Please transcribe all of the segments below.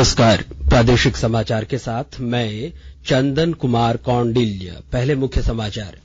नमस्कार। प्रादेशिक समाचार के साथ मैं चंदन कुमार कौंडिल्य। पहले मुख्य समाचार।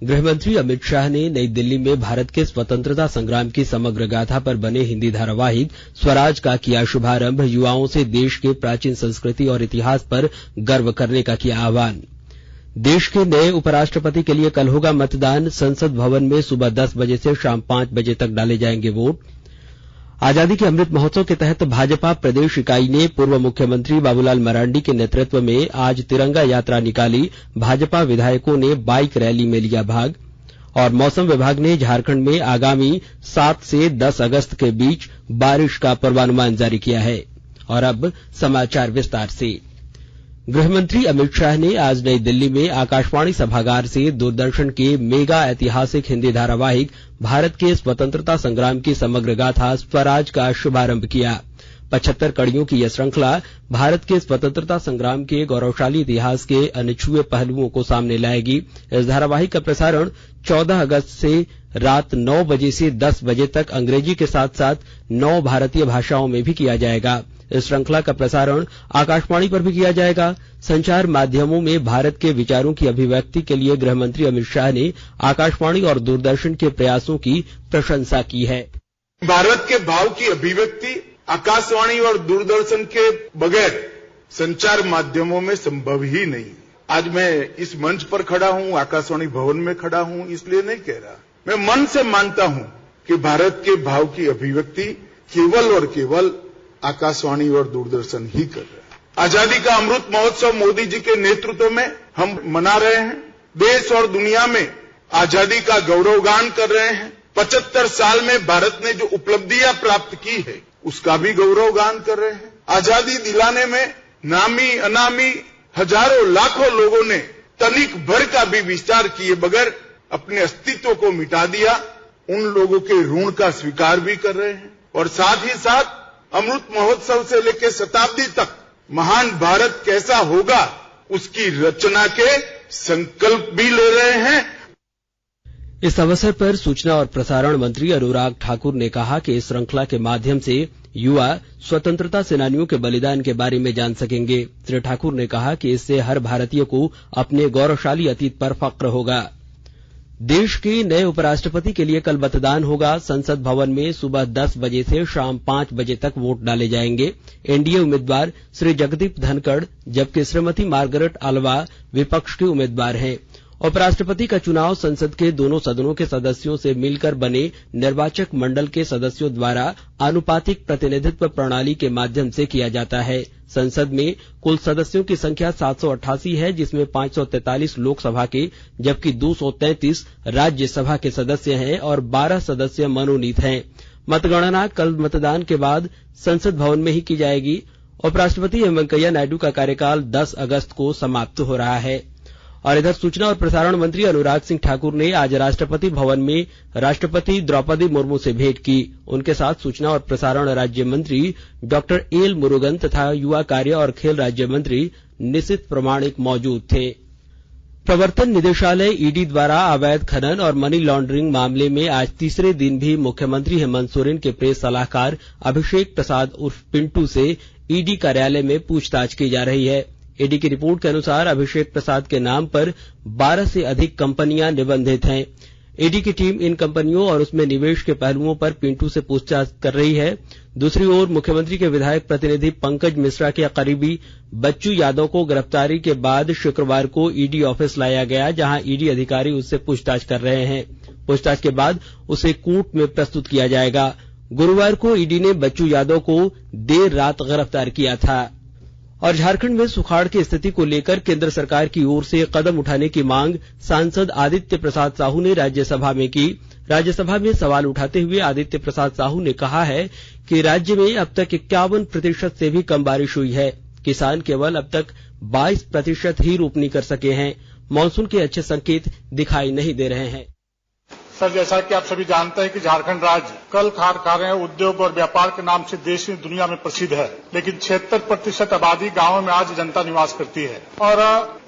गृहमंत्री अमित शाह ने नई दिल्ली में भारत के स्वतंत्रता संग्राम की समग्र गाथा पर बने हिंदी धारावाहिक स्वराज का किया शुभारंभ। युवाओं से देश के प्राचीन संस्कृति और इतिहास पर गर्व करने का किया आह्वान। देश के नए उपराष्ट्रपति के लिए कल होगा मतदान। संसद भवन में सुबह 10 बजे से शाम 5 बजे तक डाले जाएंगे वोट। आजादी के अमृत महोत्सव के तहत भाजपा प्रदेश इकाई ने पूर्व मुख्यमंत्री बाबूलाल मरांडी के नेतृत्व में आज तिरंगा यात्रा निकाली। भाजपा विधायकों ने बाइक रैली में लिया भाग। और मौसम विभाग ने झारखंड में आगामी 7 से 10 अगस्त के बीच बारिश का पूर्वानुमान जारी किया है। और अब समाचार विस्तार से। गृहमंत्री अमित शाह ने आज नई दिल्ली में आकाशवाणी सभागार से दूरदर्शन के मेगा ऐतिहासिक हिंदी धारावाहिक भारत के स्वतंत्रता संग्राम की समग्र गाथा स्वराज का शुभारंभ किया। 75 कड़ियों की यह श्रृंखला भारत के स्वतंत्रता संग्राम के गौरवशाली इतिहास के अनछुए पहलुओं को सामने लाएगी। इस धारावाहिक का प्रसारण 14 अगस्त से रात 9 बजे से 10 बजे तक अंग्रेजी के साथ साथ 9 भारतीय भाषाओं में भी किया जाएगा। इस श्रृंखला का प्रसारण आकाशवाणी पर भी किया जाएगा। संचार माध्यमों में भारत के विचारों की अभिव्यक्ति के लिए गृहमंत्री अमित शाह ने आकाशवाणी और दूरदर्शन के प्रयासों की प्रशंसा की है। भारत के भाव की अभिव्यक्ति आकाशवाणी और दूरदर्शन के बगैर संचार माध्यमों में संभव ही नहीं। आज मैं इस मंच पर खड़ा हूं, आकाशवाणी भवन में खड़ा हूं, इसलिए नहीं कह रहा। मैं मन से मानता हूं कि भारत के भाव की अभिव्यक्ति केवल और केवल आकाशवाणी और दूरदर्शन ही कर रहे हैं। आजादी का अमृत महोत्सव मोदी जी के नेतृत्व में हम मना रहे हैं। देश और दुनिया में आजादी का गौरवगान कर रहे हैं। 75 साल में भारत ने जो उपलब्धियां प्राप्त की है उसका भी गौरवगान कर रहे हैं। आजादी दिलाने में नामी अनामी हजारों लाखों लोगों ने तनिक भर का भी विचार किए बगैर अपने अस्तित्व को मिटा दिया। उन लोगों के ऋण का स्वीकार भी कर रहे हैं और साथ ही साथ अमृत महोत्सव से लेकर शताब्दी तक महान भारत कैसा होगा उसकी रचना के संकल्प भी ले रहे हैं। इस अवसर पर सूचना और प्रसारण मंत्री अनुराग ठाकुर ने कहा कि इस श्रृंखला के माध्यम से युवा स्वतंत्रता सेनानियों के बलिदान के बारे में जान सकेंगे। श्री ठाकुर ने कहा कि इससे हर भारतीय को अपने गौरवशाली अतीत पर फक्र होगा। देश के नए उपराष्ट्रपति के लिए कल मतदान होगा। संसद भवन में सुबह 10 बजे से शाम 5 बजे तक वोट डाले जाएंगे। एनडीए उम्मीदवार श्री जगदीप धनखड़ जबकि श्रीमती मार्गरेट आल्वा विपक्ष के उम्मीदवार हैं। उपराष्ट्रपति का चुनाव संसद के दोनों सदनों के सदस्यों से मिलकर बने निर्वाचक मंडल के सदस्यों द्वारा आनुपातिक प्रतिनिधित्व प्रणाली के माध्यम से किया जाता है। संसद में कुल सदस्यों की संख्या 788 है, जिसमें 543 लोकसभा के जबकि 233 राज्यसभा के सदस्य हैं और 12 सदस्य मनोनीत हैं। मतगणना कल मतदान के बाद संसद भवन में ही की जाएगी। उपराष्ट्रपति एम वेंकैया नायडू का कार्यकाल 10 अगस्त को समाप्त हो रहा है। और इधर सूचना और प्रसारण मंत्री अनुराग सिंह ठाकुर ने आज राष्ट्रपति भवन में राष्ट्रपति द्रौपदी मुर्मू से भेंट की। उनके साथ सूचना और प्रसारण राज्य मंत्री डॉक्टर एल मुरुगन तथा युवा कार्य और खेल राज्य मंत्री निशित प्रमाणिक मौजूद थे। प्रवर्तन निदेशालय ईडी द्वारा अवैध खनन और मनी लॉन्ड्रिंग मामले में आज तीसरे दिन भी मुख्यमंत्री हेमंत सोरेन के प्रेस सलाहकार अभिषेक प्रसाद उर्फ पिंटू से ईडी कार्यालय में पूछताछ की जा रही है। ईडी की रिपोर्ट के अनुसार अभिषेक प्रसाद के नाम पर 12 से अधिक कंपनियां निबंधित हैं। ईडी की टीम इन कंपनियों और उसमें निवेश के पहलुओं पर पिंटू से पूछताछ कर रही है। दूसरी ओर मुख्यमंत्री के विधायक प्रतिनिधि पंकज मिश्रा के करीबी बच्चू यादव को गिरफ्तारी के बाद शुक्रवार को ईडी ऑफिस लाया गया, जहां ईडी अधिकारी उससे पूछताछ कर रहे हैं। पूछताछ के बाद उसे कोर्ट में प्रस्तुत किया जाएगा। गुरुवार को ईडी ने बच्चू यादव को देर रात गिरफ्तार किया था। और झारखंड में सुखाड़ की स्थिति को लेकर केंद्र सरकार की ओर से कदम उठाने की मांग सांसद आदित्य प्रसाद साहू ने राज्यसभा में की। राज्यसभा में सवाल उठाते हुए आदित्य प्रसाद साहू ने कहा है कि राज्य में अब तक 51% से भी कम बारिश हुई है। किसान केवल अब तक 22% ही रोपनी कर सके हैं। मानसून के अच्छे संकेत दिखाई नहीं दे रहे हैं। सर, जैसा कि आप सभी जानते हैं कि झारखंड राज्य कल कारखाने, उद्योग और व्यापार के नाम से देश में दुनिया में प्रसिद्ध है, लेकिन 76% आबादी गांवों में आज जनता निवास करती है और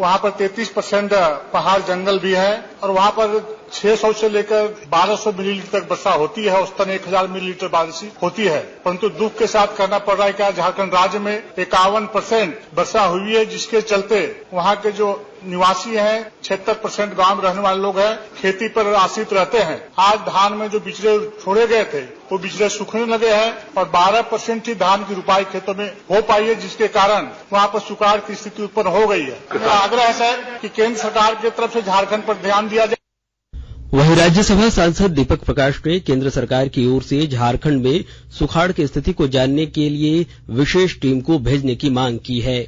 वहां पर 33% पहाड़ जंगल भी है और वहां पर 600 से लेकर 1200 मिलीलीटर तक वर्षा होती है, औसतन 1000 मिलीलीटर बारिश होती है। परंतु दुख के साथ कहना पड़ रहा है कि झारखंड राज्य में 51% वर्षा हुई है, जिसके चलते वहाँ के जो निवासी हैं 76% गांव में रहने वाले लोग हैं, खेती पर आश्रित रहते हैं। आज धान में जो बिचड़े छोड़े गए थे वो बिचड़े सूखने लगे हैं और 12% ही धान की रुपाई खेतों में हो पाई है, जिसके कारण वहाँ पर सुखाड़ की स्थिति उत्पन्न हो गई है। मेरा आग्रह है कि केंद्र सरकार की तरफ से झारखंड पर ध्यान दिया जाए। वहीं राज्यसभा सांसद दीपक प्रकाश ने केंद्र सरकार की ओर से झारखंड में सुखाड़ की स्थिति को जानने के लिए विशेष टीम को भेजने की मांग की है।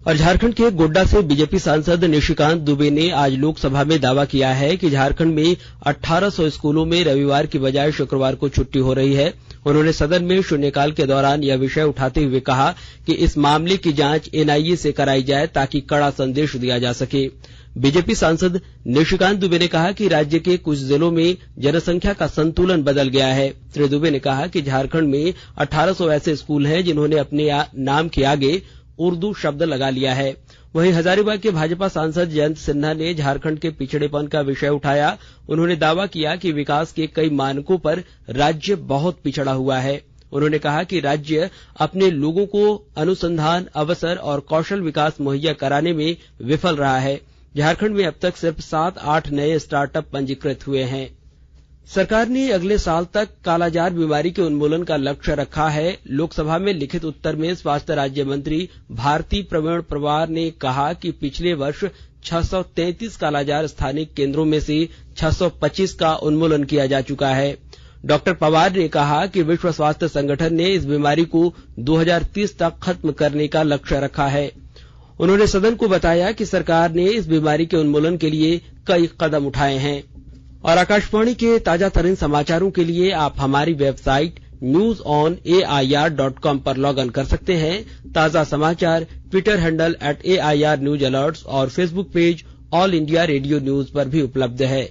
और झारखंड के गोड्डा से बीजेपी सांसद निशिकांत दुबे ने आज लोकसभा में दावा किया है कि झारखंड में 1800 स्कूलों में रविवार की बजाय शुक्रवार को छुट्टी हो रही है। उन्होंने सदन में शून्यकाल के दौरान यह विषय उठाते हुए कहा कि इस मामले की जांच एनआईए से कराई जाए ताकि कड़ा संदेश दिया जा सके। बीजेपी सांसद निशिकांत दुबे ने कहा कि राज्य के कुछ जिलों में जनसंख्या का संतुलन बदल गया है। श्री दुबे ने कहा कि झारखंड में 1800 ऐसे स्कूल हैं जिन्होंने अपने नाम के आगे उर्दू शब्द लगा लिया है। वहीं हजारीबाग के भाजपा सांसद जयंत सिन्हा ने झारखंड के पिछड़ेपन का विषय उठाया। उन्होंने दावा किया कि विकास के कई मानकों पर राज्य बहुत पिछड़ा हुआ है। उन्होंने कहा कि राज्य अपने लोगों को अनुसंधान, अवसर और कौशल विकास मुहैया कराने में विफल रहा है। झारखंड में अब तक सिर्फ 7-8 नए स्टार्टअप पंजीकृत हुए हैं। सरकार ने अगले साल तक कालाजार बीमारी के उन्मूलन का लक्ष्य रखा है। लोकसभा में लिखित उत्तर में स्वास्थ्य राज्य मंत्री भारती प्रवीण पवार ने कहा कि पिछले वर्ष 633 कालाजार स्थानिक केंद्रों में से 625 का उन्मूलन किया जा चुका है। डॉक्टर पवार ने कहा कि विश्व स्वास्थ्य संगठन ने इस बीमारी को 2030 तक खत्म करने का लक्ष्य रखा है। उन्होंने सदन को बताया कि सरकार ने इस बीमारी के उन्मूलन के लिए कई कदम उठाए हैं। और आकाशवाणी के ताजा तरीन समाचारों के लिए आप हमारी वेबसाइट newsonair.com पर लॉग इन कर सकते हैं। ताजा समाचार Twitter handle @AIR News Alerts और Facebook page all India radio news पर भी उपलब्ध है।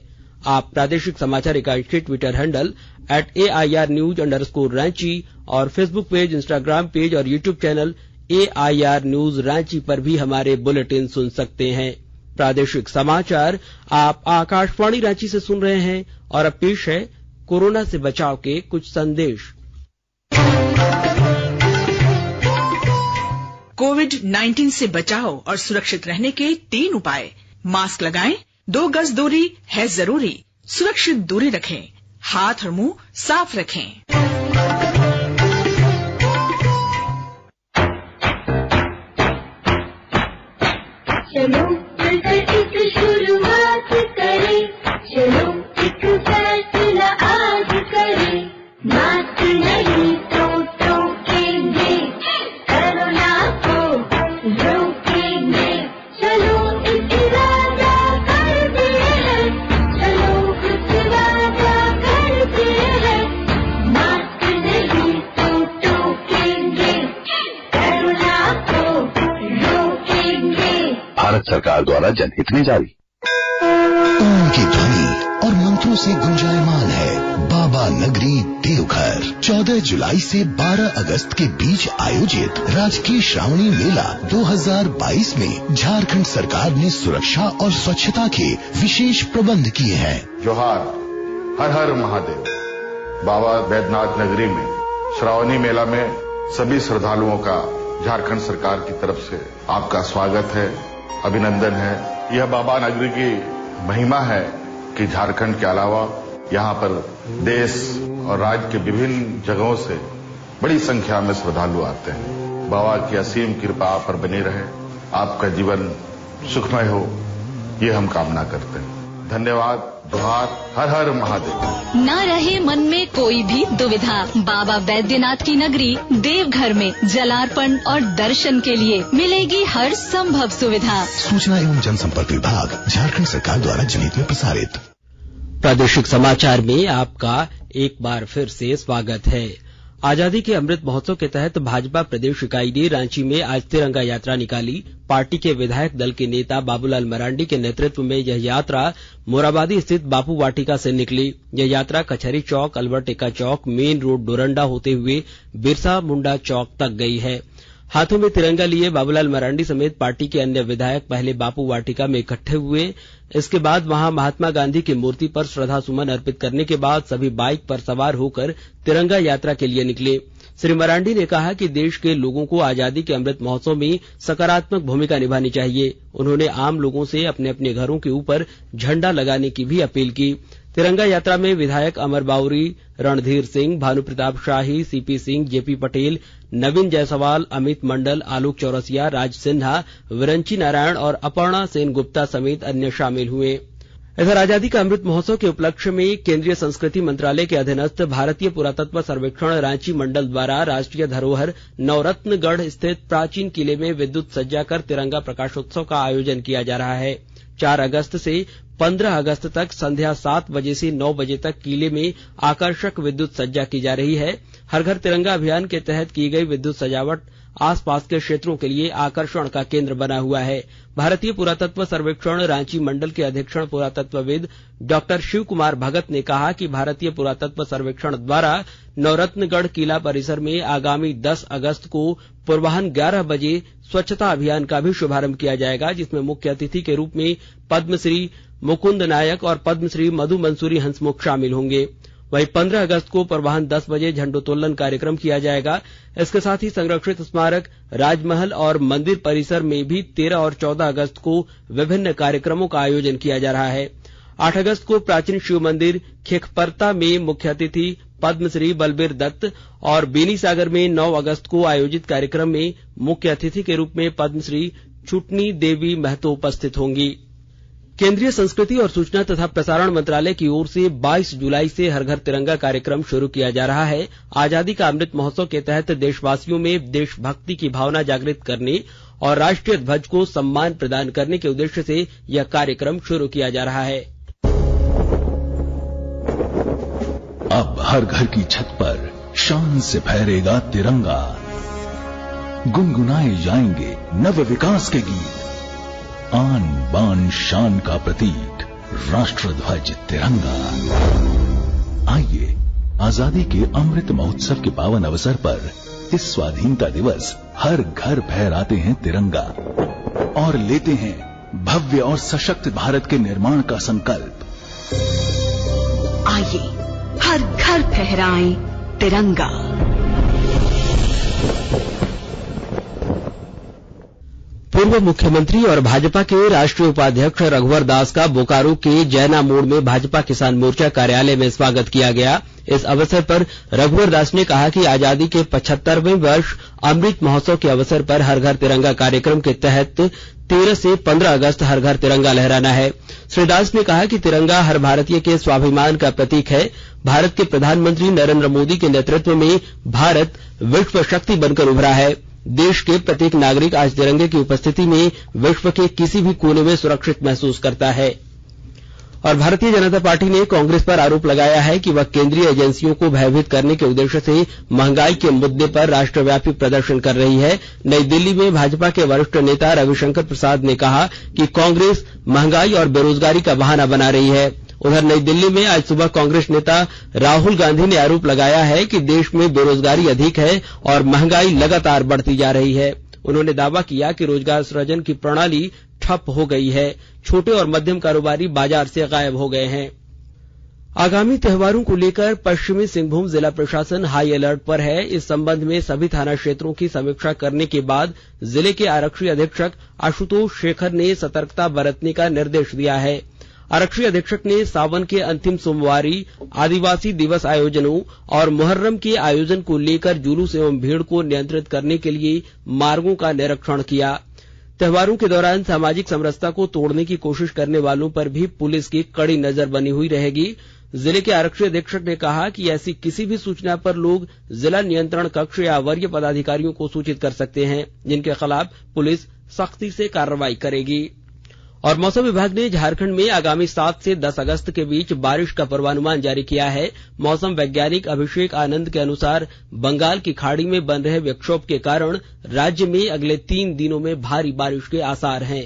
आप प्रादेशिक समाचार इकाई के ट्विटर हैंडल @AIR News_Ranchi और फेसबुक पेज, इंस्टाग्राम पेज और YouTube channel AIR News Ranchi पर भी हमारे बुलेटिन सुन सकते हैं। प्रादेशिक समाचार आप आकाशवाणी रांची से सुन रहे हैं और अब पेश है कोरोना से बचाव के कुछ संदेश। कोविड-19 से बचाव और सुरक्षित रहने के 3 उपाय। मास्क लगाएं, 2 गज दूरी है जरूरी, सुरक्षित दूरी रखें, हाथ और मुंह साफ रखें। चलो मिलकर एक शुरुआत करें, चलो एक फैसला आज करें। मास्क नहीं तो टोकेंगे, कोरोना को रोकेंगे। चलो एक वादा करते हैं, चलो कुछ वादा करते हैं। मास्क नहीं तो टोकेंगे, कोरोना को रोकेंगे। भारत सरकार द्वारा जनहित में जारी। उनकी ध्वनि और मंत्रों से गुंजायमान है बाबा नगरी देवघर। 14 जुलाई से 12 अगस्त के बीच आयोजित राजकीय श्रावणी मेला 2022 में झारखंड सरकार ने सुरक्षा और स्वच्छता के विशेष प्रबंध किए हैं। जोहार, हर हर महादेव। बाबा बैद्यनाथ नगरी में श्रावणी मेला में सभी श्रद्धालुओं का झारखंड सरकार की तरफ से आपका स्वागत है, अभिनंदन है। यह बाबा नगरी की महिमा है कि झारखंड के अलावा यहाँ पर देश और राज्य के विभिन्न जगहों से बड़ी संख्या में श्रद्धालु आते हैं। बाबा की असीम कृपा आप पर बनी रहे, आपका जीवन सुखमय हो, ये हम कामना करते हैं। धन्यवाद। जोहार, हर हर महादेव। न रहे मन में कोई भी दुविधा, बाबा बैद्यनाथ की नगरी देवघर में जलार्पण और दर्शन के लिए मिलेगी हर संभव सुविधा। सूचना एवं जनसंपर्क विभाग, झारखंड सरकार द्वारा जनहित में प्रसारित। प्रादेशिक समाचार में आपका एक बार फिर से स्वागत है। आजादी के अमृत महोत्सव के तहत भाजपा प्रदेश इकाई ने रांची में आज तिरंगा यात्रा निकाली। पार्टी के विधायक दल के नेता बाबूलाल मरांडी के नेतृत्व में यह यात्रा मोराबादी स्थित बापू वाटिका से निकली। यह यात्रा कचहरी चौक, अल्बर्ट एक्का चौक, मेन रोड डोरंडा होते हुए बिरसा मुंडा चौक तक गई है। हाथों में तिरंगा लिए बाबूलाल मरांडी समेत पार्टी के अन्य विधायक पहले बापू वाटिका में इकट्ठे हुए। इसके बाद वहां महात्मा गांधी की मूर्ति पर श्रद्धा सुमन अर्पित करने के बाद सभी बाइक पर सवार होकर तिरंगा यात्रा के लिए निकले। श्री मरांडी ने कहा कि देश के लोगों को आजादी के अमृत महोत्सव में सकारात्मक भूमिका निभानी चाहिए। उन्होंने आम लोगों से अपने अपने घरों के ऊपर झंडा लगाने की भी अपील की। तिरंगा यात्रा में विधायक अमर बाउरी, रणधीर सिंह, भानु प्रताप शाही, सीपी सिंह, जेपी पटेल, नवीन जायसवाल, अमित मंडल, आलोक चौरसिया, राज सिन्हा, विरंची नारायण और अपर्णा सेन गुप्ता समेत अन्य शामिल हुए। इधर आजादी का अमृत महोत्सव के उपलक्ष्य में केंद्रीय संस्कृति मंत्रालय के अधीनस्थ भारतीय पुरातत्व सर्वेक्षण रांची मंडल द्वारा राष्ट्रीय धरोहर नवरत्नगढ़ स्थित प्राचीन किले में विद्युत सज्जा कर तिरंगा प्रकाशोत्सव का आयोजन किया जा रहा है। 4 अगस्त से 15 अगस्त तक संध्या 7 बजे से 9 बजे तक किले में आकर्षक विद्युत सज्जा की जा रही है। हर घर तिरंगा अभियान के तहत की गई विद्युत सजावट आसपास के क्षेत्रों के लिए आकर्षण का केंद्र बना हुआ है। भारतीय पुरातत्व सर्वेक्षण रांची मंडल के अधीक्षण पुरातत्वविद डॉक्टर शिव कुमार भगत ने कहा कि भारतीय पुरातत्व सर्वेक्षण द्वारा नवरत्नगढ़ किला परिसर में आगामी 10 अगस्त को पूर्वाह्न 11 बजे स्वच्छता अभियान का भी शुभारंभ किया जाएगा, जिसमें मुख्य अतिथि के रूप में पद्मश्री मुकुंद नायक और पद्मश्री मधु मंसूरी हंसमुख शामिल होंगे। वहीं 15 अगस्त को पूर्वाह्न 10 बजे झंडोत्तोलन कार्यक्रम किया जाएगा। इसके साथ ही संरक्षित स्मारक, राजमहल और मंदिर परिसर में भी 13 और 14 अगस्त को विभिन्न कार्यक्रमों का आयोजन किया जा रहा है। 8 अगस्त को प्राचीन शिव मंदिर खेखपरता में मुख्य अतिथि पद्मश्री बलबीर दत्त और बेनी सागर में 9 अगस्त को आयोजित कार्यक्रम में मुख्य अतिथि के रूप में पद्मश्री छुटनी देवी महतो उपस्थित होंगी। केंद्रीय संस्कृति और सूचना तथा प्रसारण मंत्रालय की ओर से 22 जुलाई से हर घर तिरंगा कार्यक्रम शुरू किया जा रहा है। आजादी का अमृत महोत्सव के तहत देशवासियों में देशभक्ति की भावना जागृत करने और राष्ट्रीय ध्वज को सम्मान प्रदान करने के उद्देश्य से यह कार्यक्रम शुरू किया जा रहा है। अब हर घर की छत पर शान से फहरेगा तिरंगा, गुनगुनाए जाएंगे नव विकास के गीत, आन बान शान का प्रतीक राष्ट्र ध्वज तिरंगा। आइए आजादी के अमृत महोत्सव के पावन अवसर पर इस स्वाधीनता दिवस हर घर फहराते हैं तिरंगा और लेते हैं भव्य और सशक्त भारत के निर्माण का संकल्प। आइए हर घर फहराएं तिरंगा। पूर्व मुख्यमंत्री और भाजपा के राष्ट्रीय उपाध्यक्ष रघुवर दास का बोकारो के जैना मोड़ में भाजपा किसान मोर्चा कार्यालय में स्वागत किया गया। इस अवसर पर रघुवर दास ने कहा कि आजादी के 75वें वर्ष अमृत महोत्सव के अवसर पर हर घर तिरंगा कार्यक्रम के तहत 13 से 15 अगस्त हर घर तिरंगा लहराना है। श्री दास ने कहा कि तिरंगा हर भारतीय के स्वाभिमान का प्रतीक है। भारत के प्रधानमंत्री नरेंद्र मोदी के नेतृत्व में भारत विश्व शक्ति बनकर उभरा है। देश के प्रत्येक नागरिक आज तिरंगे की उपस्थिति में विश्व के किसी भी कोने में सुरक्षित महसूस करता है। और भारतीय जनता पार्टी ने कांग्रेस पर आरोप लगाया है कि वह केंद्रीय एजेंसियों को भयभीत करने के उद्देश्य से महंगाई के मुद्दे पर राष्ट्रव्यापी प्रदर्शन कर रही है। नई दिल्ली में भाजपा के वरिष्ठ नेता रविशंकर प्रसाद ने कहा कि कांग्रेस महंगाई और बेरोजगारी का बहाना बना रही है। उधर नई दिल्ली में आज सुबह कांग्रेस नेता राहुल गांधी ने आरोप लगाया है कि देश में बेरोजगारी अधिक है और महंगाई लगातार बढ़ती जा रही है। उन्होंने दावा किया कि रोजगार सृजन की प्रणाली ठप हो गई है। छोटे और मध्यम कारोबारी बाजार से गायब हो गए हैं। आगामी त्योहारों को लेकर पश्चिमी सिंहभूम जिला प्रशासन हाई अलर्ट पर है। इस संबंध में सभी थाना क्षेत्रों की समीक्षा करने के बाद जिले के आरक्षी अधीक्षक आशुतोष शेखर ने सतर्कता बरतने का निर्देश दिया है। आरक्षी अधीक्षक ने सावन के अंतिम सोमवारी, आदिवासी दिवस आयोजनों और मुहर्रम के आयोजन को लेकर जुलूस एवं भीड़ को नियंत्रित करने के लिए मार्गों का निरीक्षण किया। त्योहारों के दौरान सामाजिक समरसता को तोड़ने की कोशिश करने वालों पर भी पुलिस की कड़ी नजर बनी हुई रहेगी। जिले के आरक्षी अधीक्षक ने कहा कि ऐसी किसी भी सूचना पर लोग जिला नियंत्रण कक्ष या वरीय पदाधिकारियों को सूचित कर सकते हैं, जिनके खिलाफ पुलिस सख्ती से कार्रवाई करेगी। और मौसम विभाग ने झारखंड में आगामी 7 से 10 अगस्त के बीच बारिश का पूर्वानुमान जारी किया है। मौसम वैज्ञानिक अभिषेक आनंद के अनुसार बंगाल की खाड़ी में बन रहे विक्षोभ के कारण राज्य में अगले 3 दिनों में भारी बारिश के आसार हैं।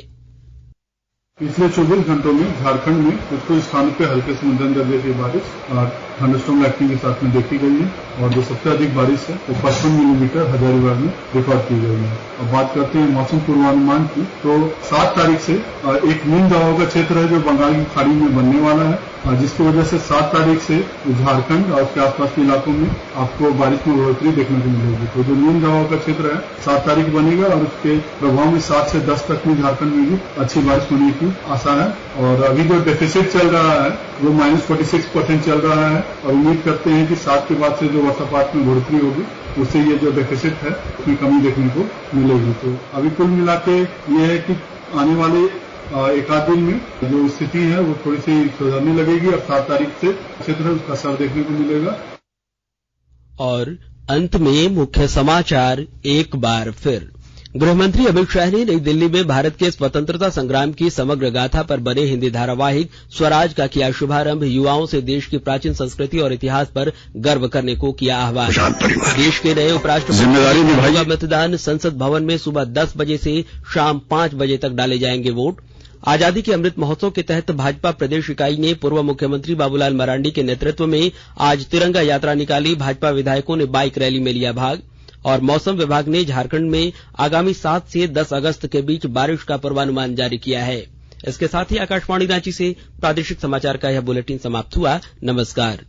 पिछले 24 घंटों में झारखंड में कुछ स्थानों पर हल्के से मध्यम दर्जे की बारिश और थंडरस्टॉर्म एक्टिविटी के साथ में देखी गई है और जो सबसे अधिक बारिश है वो 55 मिलीमीटर हजारीबाग में रिकॉर्ड की गई है। अब बात करते हैं मौसम पूर्वानुमान की, तो 7 तारीख से एक निम्न दबाव का क्षेत्र है जो बंगाल की खाड़ी में बनने वाला है, जिसकी वजह से 7 तारीख से झारखंड और उसके आसपास के इलाकों में आपको बारिश में बढ़ोतरी देखने को मिलेगी। तो जो निम्न दबाव का क्षेत्र है 7 तारीख बनेगा और उसके प्रभाव में 7 से 10 तक में झारखंड में भी अच्छी बारिश होने की आशा है। और अभी जो डेफिसिट चल रहा है वो -46% चल रहा है और उम्मीद करते हैं कि 7 के बाद से जो वर्षापात में बढ़ोतरी होगी उससे ये जो डेफिसिट है उसमें कमी देखने को मिलेगी। तो अभी कुल मिला के ये है कि आने वाले एक आध दिन में जो स्थिति है वो थोड़ी सी सुधरने लगेगी और 7 तारीख से क्षेत्र है उसका असर देखने को मिलेगा। और अंत में मुख्य समाचार एक बार फिर। गृहमंत्री अमित शाह ने नई दिल्ली में भारत के स्वतंत्रता संग्राम की समग्र गाथा पर बने हिंदी धारावाहिक स्वराज का किया शुभारंभ। युवाओं से देश की प्राचीन संस्कृति और इतिहास पर गर्व करने को किया आह्वान। देश के नए उपराष्ट्रपति का मतदान संसद भवन में सुबह 10 बजे से शाम 5 बजे तक डाले जाएंगे वोट। आजादी के अमृत महोत्सव के तहत भाजपा प्रदेश इकाई ने पूर्व मुख्यमंत्री बाबूलाल मरांडी के नेतृत्व में आज तिरंगा यात्रा निकाली। भाजपा विधायकों ने बाइक रैली में लिया भाग। और मौसम विभाग ने झारखंड में आगामी 7 से 10 अगस्त के बीच बारिश का पूर्वानुमान जारी किया है। इसके साथ ही आकाशवाणी रांची से प्रादेशिक समाचार का यह बुलेटिन समाप्त हुआ। नमस्कार।